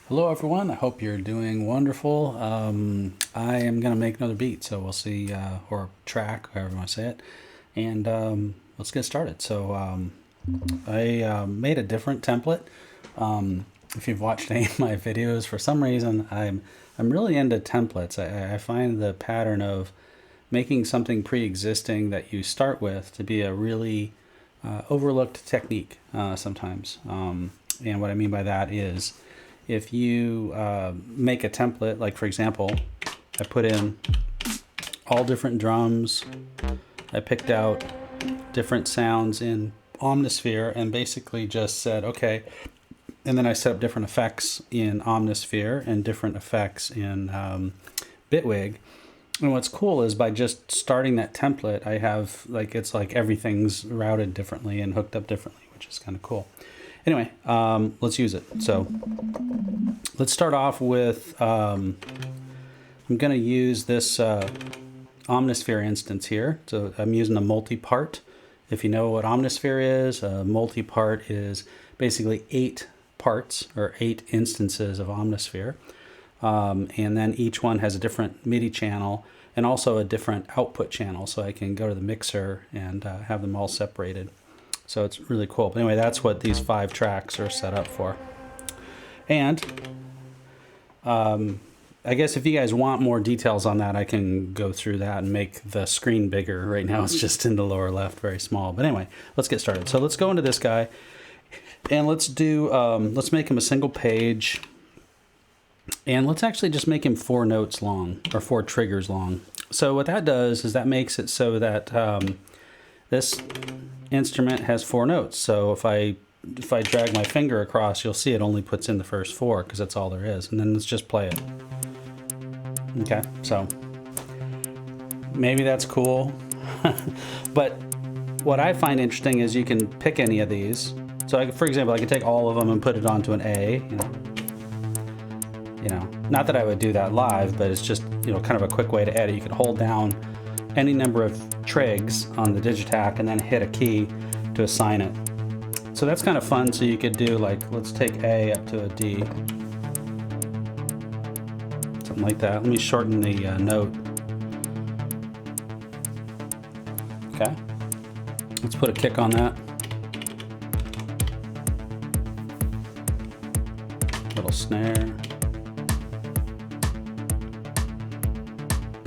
Hello everyone, I hope you're doing wonderful. I am going to make another beat, so we'll see, or track, however you want to say it, and let's get started. So I made a different template. If you've watched any of my videos, for some reason I'm really into templates. I find the pattern of making something pre-existing that you start with to be a really overlooked technique sometimes. And what I mean by that is, if you make a template, like for example, I put in all different drums, I picked out different sounds in Omnisphere and basically just said, okay, and then I set up different effects in Omnisphere and different effects in Bitwig. And what's cool is by just starting that template, I have it's like everything's routed differently and hooked up differently, which is kind of cool. Anyway, let's use it. So let's start off with, I'm going to use this Omnisphere instance here. So I'm using a multi-part. If you know what Omnisphere is, a multi-part is basically 8 parts or 8 instances of Omnisphere. And then each one has a different MIDI channel and also a different output channel. So I can go to the mixer and have them all separated. So it's really cool. But anyway, that's what these 5 tracks are set up for. And I guess if you guys want more details on that, I can go through that and make the screen bigger. Right now it's just in the lower left, very small. But anyway, let's get started. So let's go into this guy and let's do, let's make him a single page. And let's actually just make him 4 notes long, or 4 triggers long. So what that does is that makes it so that this instrument has 4 notes. So if I drag my finger across, you'll see it only puts in the first 4 because that's all there is. And then let's just play it. Okay, so maybe that's cool. But what I find interesting is you can pick any of these. So for example, I could take all of them and put it onto an A. You know, not that I would do that live, but it's just, kind of a quick way to edit. You could hold down any number of trigs on the Digitakt and then hit a key to assign it. So that's kind of fun. So you could do let's take A up to a D. Something like that. Let me shorten the note. Okay. Let's put a kick on that. Little snare.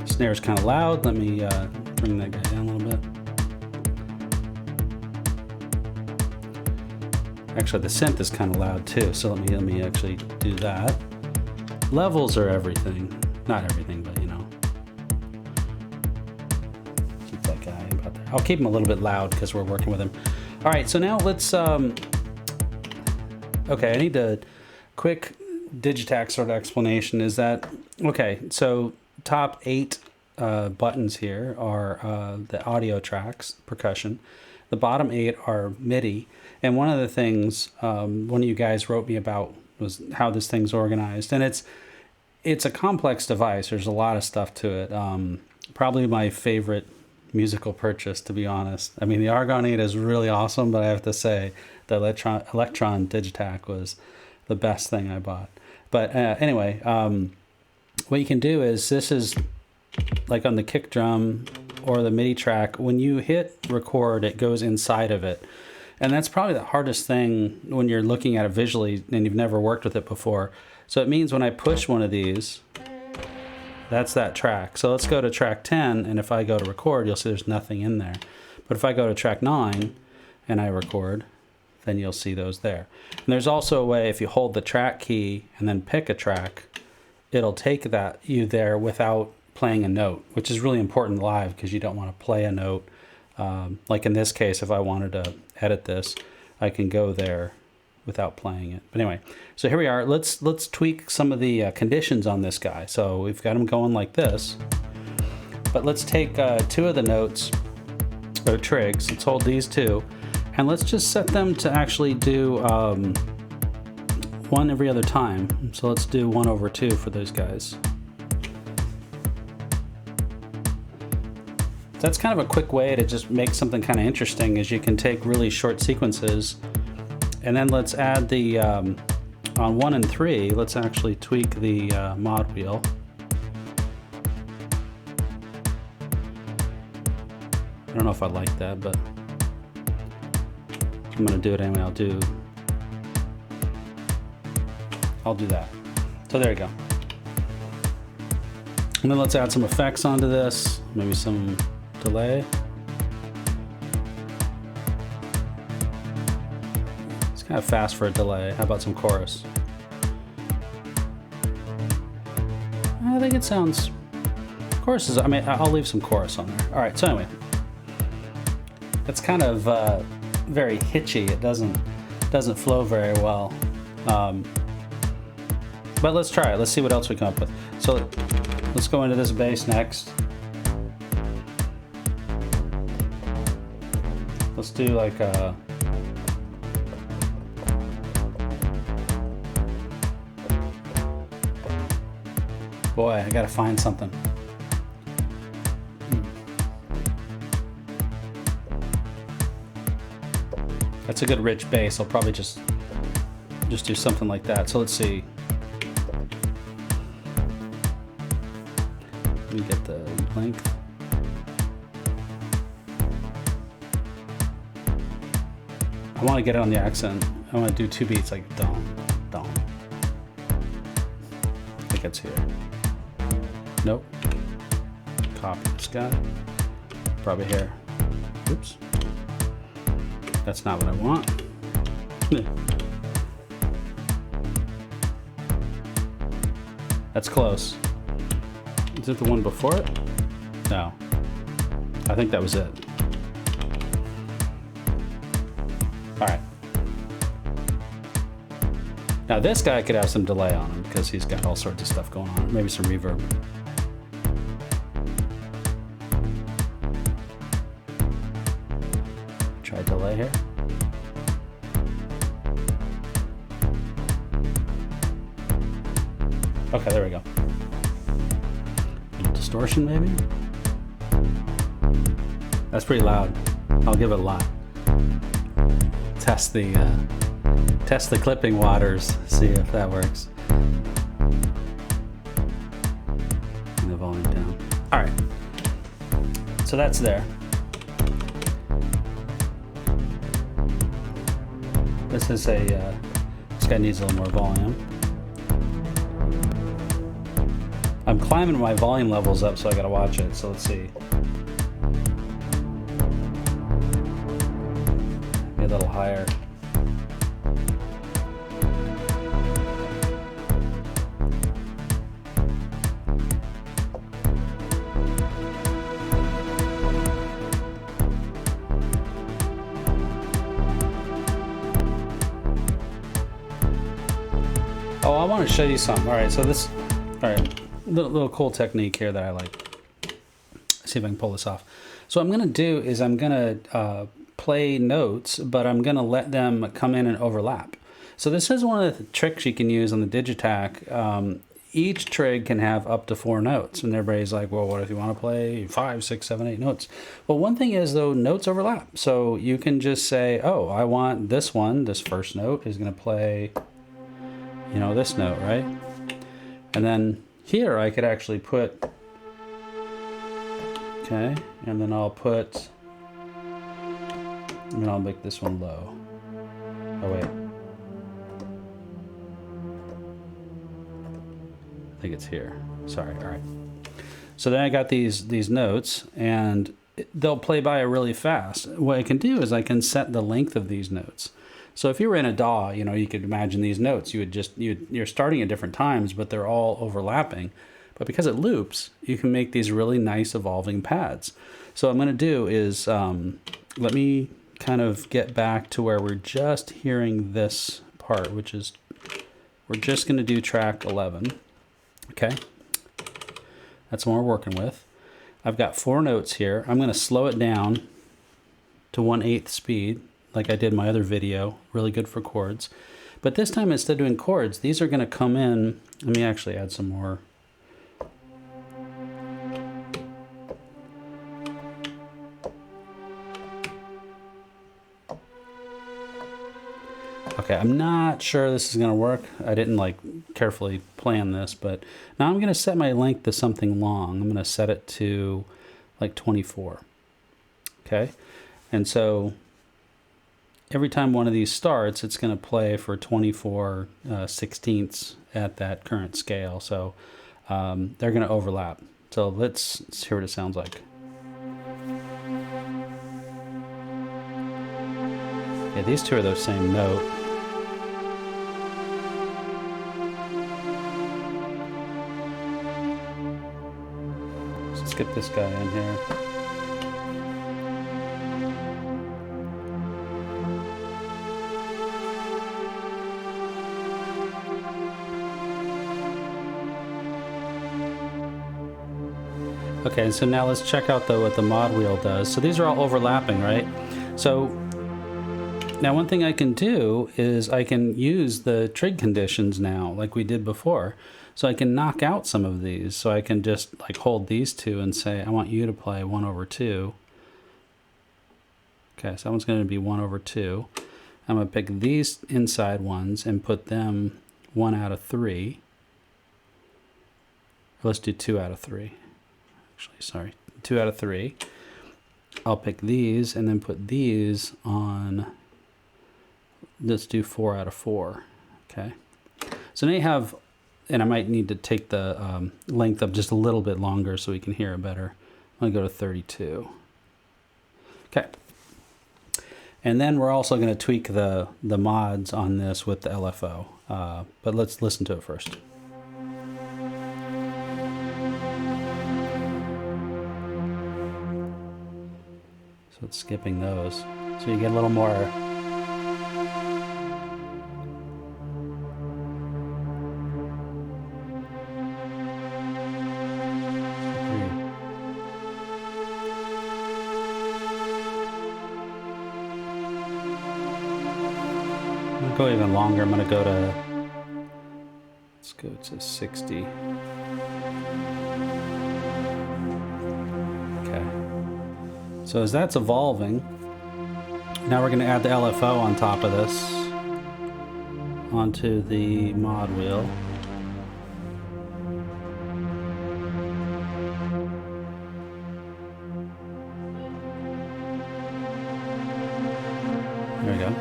Snare's kind of loud. Let me bring that guy down a little bit. Actually, the synth is kind of loud too, so let me actually do that. Levels are everything. Not everything, but keep that guy about there. I'll keep him a little bit loud because we're working with him. All right, so now let's, okay, I need a quick Digitakt sort of explanation. Is that, okay, so top 8 buttons here are the audio tracks, percussion. The bottom 8 are MIDI. And one of the things one of you guys wrote me about was how this thing's organized. And it's a complex device. There's a lot of stuff to it. Probably my favorite musical purchase, to be honest. I mean, the Argon8 is really awesome, but I have to say the Electron Digitakt was the best thing I bought. But anyway, what you can do is, this is like on the kick drum or the MIDI track, when you hit record, it goes inside of it. And that's probably the hardest thing when you're looking at it visually and you've never worked with it before. So it means when I push one of these, that's that track. So let's go to track 10, and if I go to record, you'll see there's nothing in there. But if I go to track 9 and I record, then you'll see those there. And there's also a way, if you hold the track key and then pick a track, it'll take you there without playing a note, which is really important live because you don't want to play a note. Like in this case, if I wanted to edit this, I can go there without playing it. But anyway, so here we are. Let's tweak some of the conditions on this guy. So we've got him going like this, but let's take 2 of the notes or trigs. Let's hold these 2, and let's just set them to actually do 1 every other time. So let's do 1/2 for those guys. That's kind of a quick way to just make something kind of interesting, is you can take really short sequences, and then let's add the on 1 and 3, let's actually tweak the mod wheel. I don't know if I like that, but I'm gonna do it anyway. I'll do that. So there you go. And then let's add some effects onto this, maybe some delay. It's kind of fast for a delay. How about some chorus? I think it sounds, chorus is, I mean, I'll leave some chorus on there. All right, so anyway, it's kind of very hitchy. It doesn't flow very well. But let's try it. Let's see what else we come up with. So let's go into this bass next. Let's do like a, boy, I gotta find something. That's a good rich bass. I'll probably just do something like that. So let's see. Let me get the length. I want to get it on the accent. I want to do 2 beats like dong, dong. I think it's here. Nope. Copy this guy. Probably here. Oops. That's not what I want. That's close. Is it the one before it? No. I think that was it. All right. Now this guy could have some delay on him because he's got all sorts of stuff going on. Maybe some reverb. Try delay here. Okay, there we go. A little distortion maybe? That's pretty loud. I'll give it a lot. Test the clipping waters, see if that works. Bring the volume down. All right, so that's there. This is a, this guy needs a little more volume. I'm climbing my volume levels up, so I gotta watch it, so let's see. Maybe a little higher. Oh, I want to show you something. All right, so this, all right, little cool technique here that I like. Let's see if I can pull this off. So what I'm gonna do is I'm gonna play notes, but I'm gonna let them come in and overlap. So this is one of the tricks you can use on the Digitakt. Each trig can have up to 4 notes, and everybody's like, well, what if you want to play 5, 6, 7, 8 notes? Well, one thing is though, notes overlap. So you can just say, oh, I want this one, this first note is gonna play, you know, this note, right? And then here I could actually put, okay, and then I'll put, and then I'll make this one low. Oh wait. I think it's here. Sorry, all right. So then I got these notes and they'll play by really fast. What I can do is I can set the length of these notes. So if you were in a DAW, you know, you could imagine these notes. You're starting at different times, but they're all overlapping. But because it loops, you can make these really nice evolving pads. So what I'm going to do is let me kind of get back to where we're just hearing this part, which is we're just going to do track 11. Okay, that's what we're working with. I've got 4 notes here. I'm going to slow it down to 1/8 speed, like I did in my other video, really good for chords. But this time, instead of doing chords, these are gonna come in. Let me actually add some more. Okay, I'm not sure this is gonna work. I didn't like carefully plan this, but now I'm gonna set my length to something long. I'm gonna set it to like 24. Okay, and so every time one of these starts, it's gonna play for 24 sixteenths at that current scale. So they're gonna overlap. So let's hear what it sounds like. Yeah, these two are the same note. Let's get this guy in here. Okay, so now let's check out what the mod wheel does. So these are all overlapping, right? So now one thing I can do is I can use the trig conditions now, like we did before. So I can knock out some of these. So I can just like hold these two and say, I want you to play 1/2. Okay, so that one's gonna be 1/2. I'm gonna pick these inside ones and put them 1 out of 3. Let's do 2 out of 3. Actually, sorry, 2 out of 3. I'll pick these and then put these on, let's do 4 out of 4. Okay, so now you have, and I might need to take the length up just a little bit longer so we can hear it better. I'm gonna go to 32. Okay, and then we're also gonna tweak the mods on this with the LFO, but let's listen to it first. So it's skipping those, so you get a little more. I'm gonna go even longer. I'm gonna go to, let's go to 60. Okay. So as that's evolving, now we're gonna add the LFO on top of this, onto the mod wheel. There we go.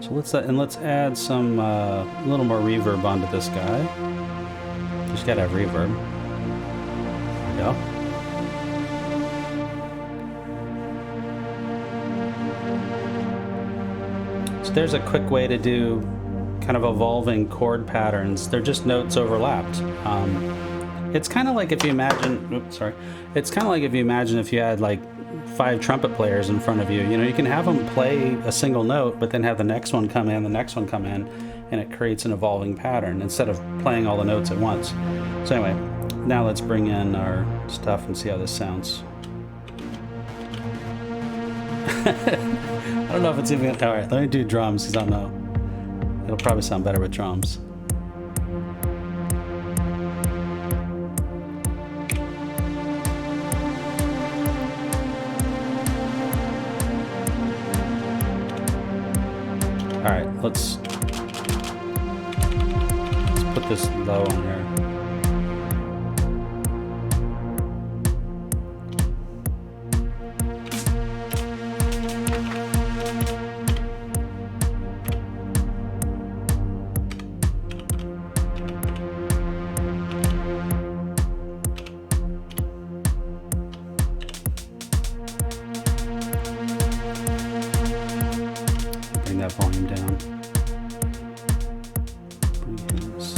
So let's add some a little more reverb onto this guy. Just gotta have reverb. There we go. So there's a quick way to do kind of evolving chord patterns. They're just notes overlapped. It's kind of like if you imagine, oops, sorry. It's kind of like if you imagine if you had like 5 trumpet players in front of you. You know, you can have them play a single note, but then have the next one come in, the next one come in, and it creates an evolving pattern instead of playing all the notes at once. So anyway, now let's bring in our stuff and see how this sounds. I don't know if it's even, all right, let me do drums because I don't know. It'll probably sound better with drums. All right, let's put this low on here. Bring that volume down. Bring this.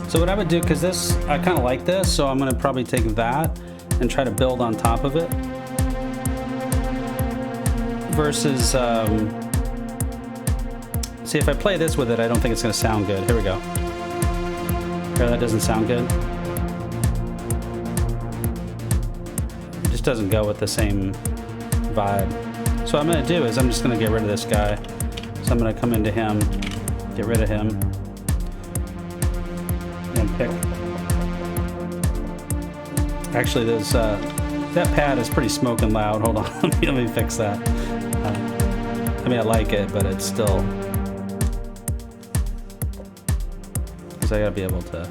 So what I would do, because this, I kind of like this, so I'm going to probably take that and try to build on top of it. Versus, see, if I play this with it, I don't think it's going to sound good. Here we go. Here, that doesn't sound good. It just doesn't go with the same vibe. So So what I'm gonna do is I'm just gonna get rid of this guy. So I'm gonna come into him, get rid of him, and pick. Actually, there's that pad is pretty smoking loud. Hold on, let me fix that. I mean, I like it, but it's still, because I gotta be able to.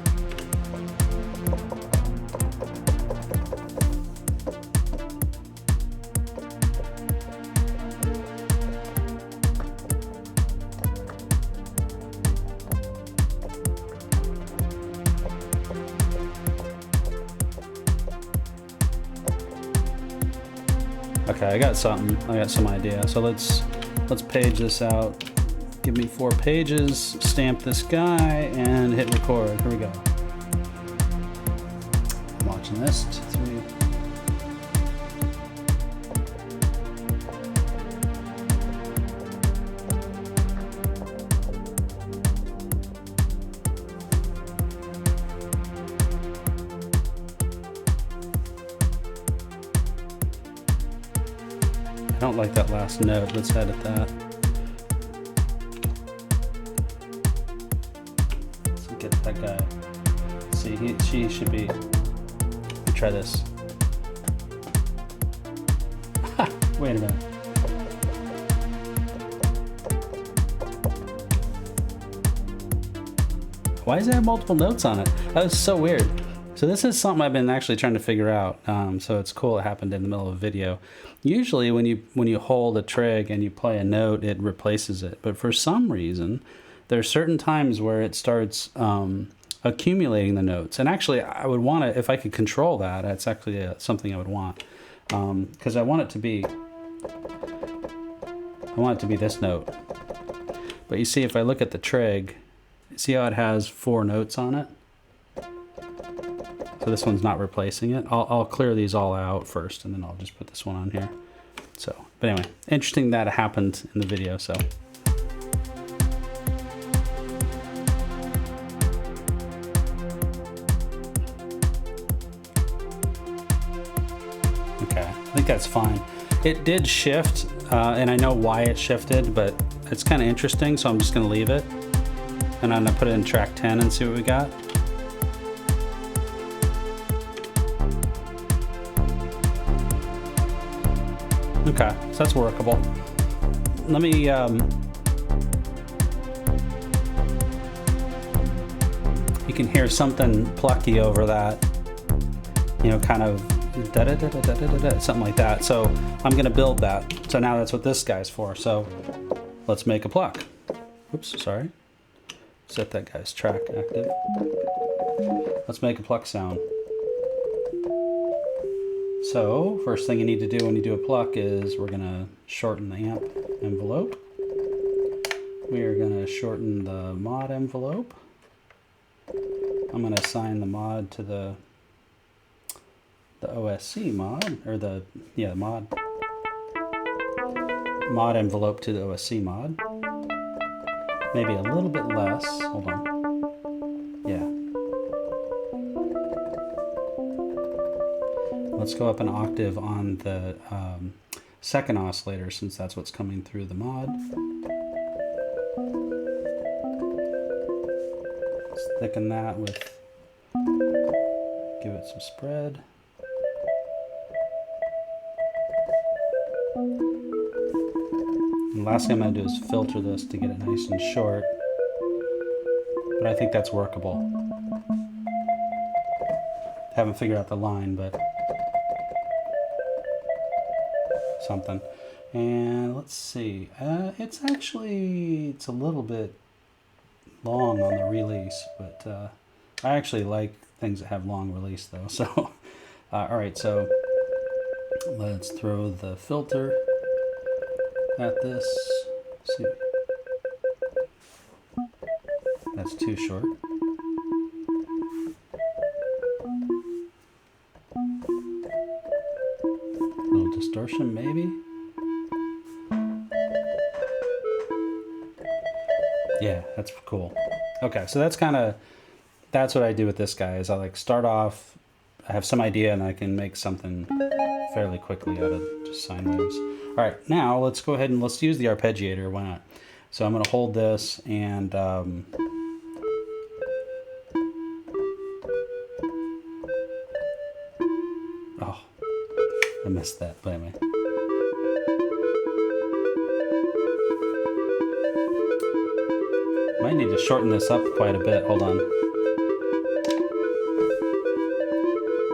Okay, I got something. I got some idea. So let's page this out. Give me 4 pages, stamp this guy, and hit record. Here we go. I'm watching this. 3. I don't like that last note. Let's edit that. Let's get that guy. See, she should be. Let me try this. Ha! Wait a minute. Why does it have multiple notes on it? That was so weird. So this is something I've been actually trying to figure out. So it's cool it happened in the middle of a video. Usually when you hold a trig and you play a note, it replaces it. But for some reason, there are certain times where it starts accumulating the notes. And actually, I would want to, if I could control that, that's actually something I would want. Because I want it to be this note. But you see, if I look at the trig, see how it has 4 notes on it? So this one's not replacing it. I'll clear these all out first, and then I'll just put this one on here. So, but anyway, interesting that it happened in the video, so. Okay, I think that's fine. It did shift, and I know why it shifted, but it's kind of interesting, so I'm just gonna leave it. And I'm gonna put it in track 10 and see what we got. Okay, so that's workable. Let me, you can hear something plucky over that, you know, kind of da-da-da-da-da-da-da, something like that. So I'm gonna build that. So now that's what this guy's for. So let's make a pluck. Oops, sorry. Set that guy's track active. Let's make a pluck sound. So, first thing you need to do when you do a pluck is we're going to shorten the amp envelope. We are going to shorten the mod envelope. I'm going to assign the mod to the OSC mod, or the mod envelope to the OSC mod. Maybe a little bit less. Hold on. Yeah. Let's go up an octave on the second oscillator, since that's what's coming through the mod. Let's thicken that with, give it some spread. And the last thing I'm going to do is filter this to get it nice and short. But I think that's workable. Haven't figured out the line, but something. And let's see, it's a little bit long on the release, but I actually like things that have long release though. So all right, so let's throw the filter at this. See, that's too short. Distortion, maybe? Yeah, that's cool. Okay, so that's what I do with this guy, is I like start off, I have some idea and I can make something fairly quickly out of just sine waves. All right, now let's go ahead and let's use the arpeggiator. Why not? So I'm going to hold this and oh, I missed that, but anyway. Might need to shorten this up quite a bit. Hold on.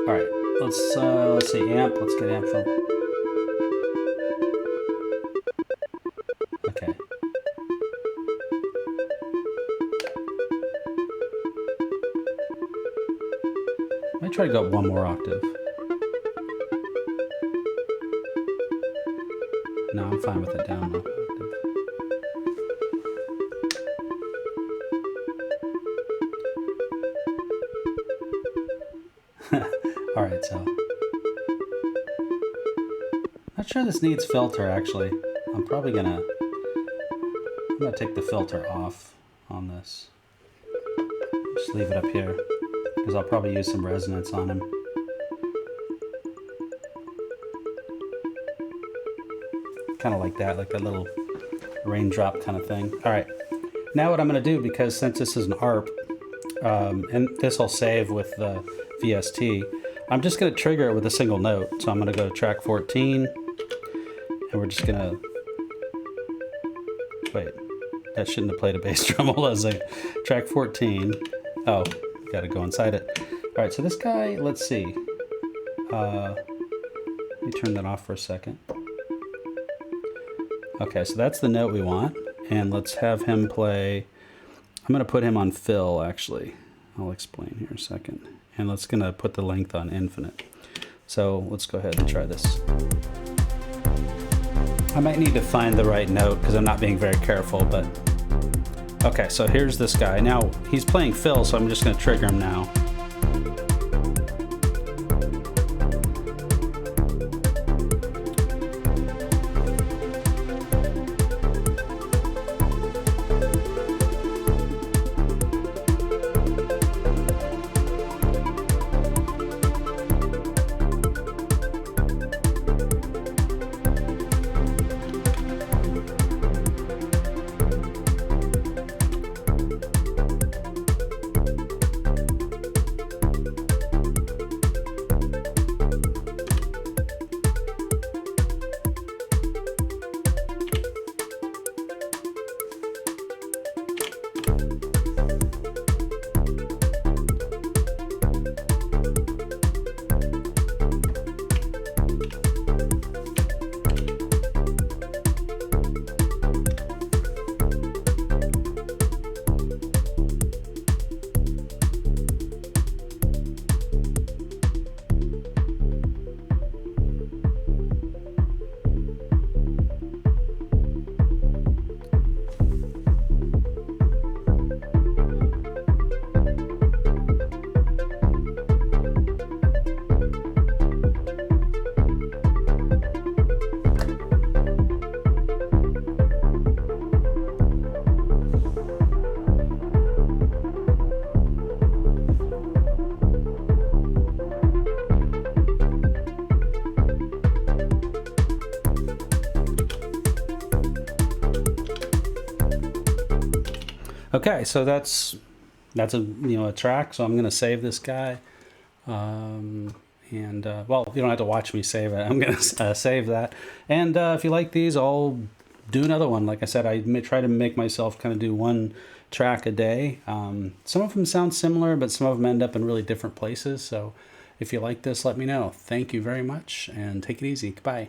All right, let's see amp. Let's get amp from. Okay. I might try to go up one more octave. No, I'm fine with it down one octave. All right, so not sure this needs filter actually. I'm gonna take the filter off on this. Just leave it up here because I'll probably use some resonance on him. Kind of like that little raindrop kind of thing. All right, now what I'm gonna do, because since this is an ARP, and this will save with the VST, I'm just going to trigger it with a single note. So I'm going to go to track 14, and we're just going to, wait, that shouldn't have played a bass drum. Hold on a second. Track 14. Oh, got to go inside it. All right, so this guy, let's see. Let me turn that off for a second. Okay, so that's the note we want, and let's have him play. I'm going to put him on fill, actually. I'll explain here in a second. And let's gonna put the length on infinite. So let's go ahead and try this. I might need to find the right note because I'm not being very careful, but okay, so here's this guy. Now he's playing fill, so I'm just gonna trigger him now. Okay, so that's a track. So I'm gonna save this guy, well, you don't have to watch me save it. I'm gonna save that, and if you like these, I'll do another one. Like I said, I may try to make myself kind of do one track a day. Some of them sound similar, but some of them end up in really different places. So if you like this, let me know. Thank you very much, and take it easy. Goodbye.